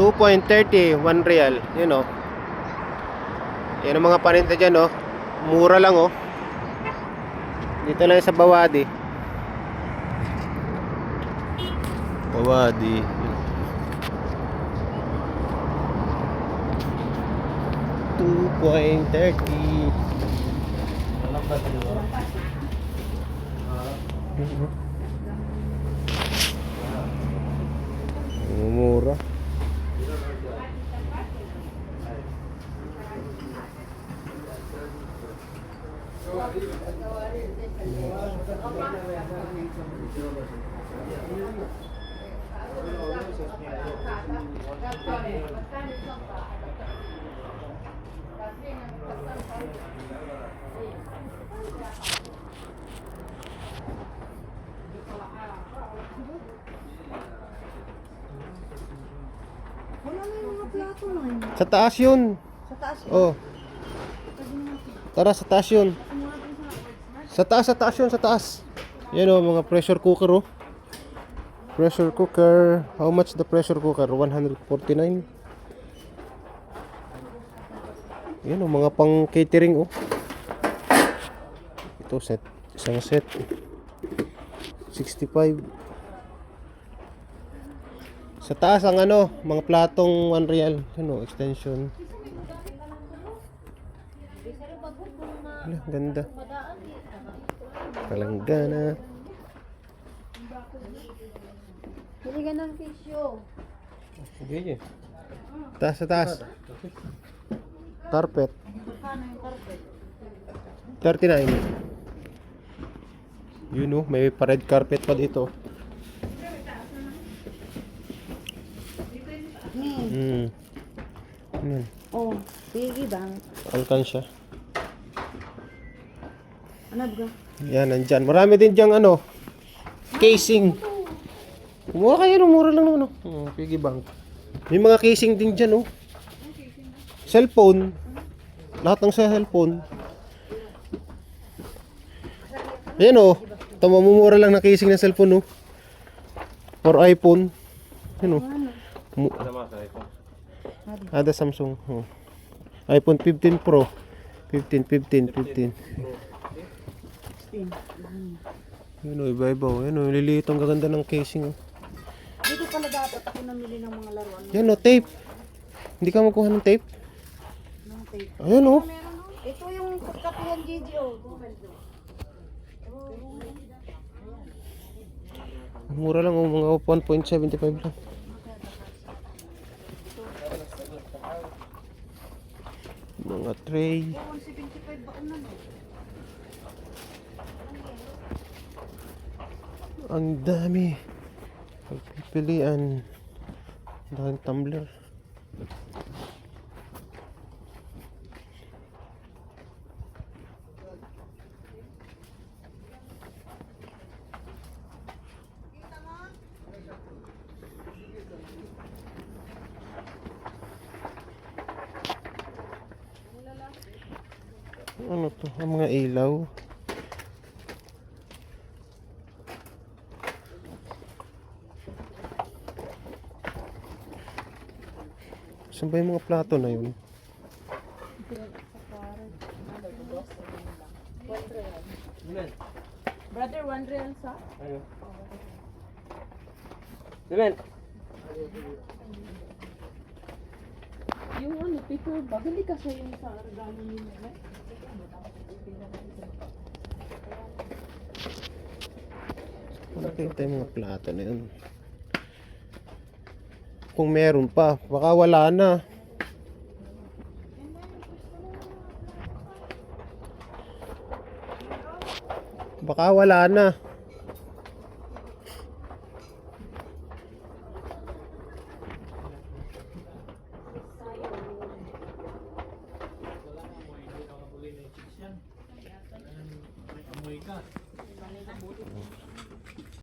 2.30, 1 real. Yun o. Yan ang mga paninda dyan o. Mura lang o. Dito lang sa Bawadi. Bawadi. 2.30. Mura. Wala na yung mga plato man. Sa taas yun. Sa taas. Oh. Tara, sa taas yun. Sa taas yun, sa taas. Yan o, mga pressure cooker o. Pressure cooker. How much the pressure cooker? 149. Yan o, mga pang catering o. Ito set. Isang set. 65. Sa taas ang ano, mga platong 1 real. Ano, extension. Wala, ganda. Palanggana. Pili ka ng tissue. Sige. Taas sa taas. Carpet. Ano yung carpet? 39. Yun o, may pa-red carpet pa dito. Ano? Oh, pigi bang. Alkansya. Ano ba? Yan, nandyan. Marami din dyang ano, casing. Kumuha kayo, no? Mura lang naman. Piggy bank. May mga casing din dyan, oh. Cellphone. Lahat ng cellphone. Ayan, oh. Ito, mamumura lang na casing ng cellphone, oh. For iPhone. Ayan, oh. Ada Samsung. Oh. iPhone 15 Pro. 15. Yun o, iba-iba o. Yan o, liliit ang gaganda ng casing o. Dito pala dapat ako namili ng mga laruan. Yan o, tape. Hindi ka magkuha ng tape? Ng tape. Ayan o. Meron no? Ito yung kapihan GGO. Mura lang o, mga 1.75 lang. Mga tray. 175 ba ano? Ang dami. Pagpipilian. Dahil tumbler. Ano to? Ang mga ilaw. Saan ba yung mga plato na yun? Brother, 1 real sa? Dimen! Yung ano, paper bag, hindi kasi yung sa regalo nila. Nakita yung mga plato na yun. Kung meron pa, baka wala na. Baka wala na.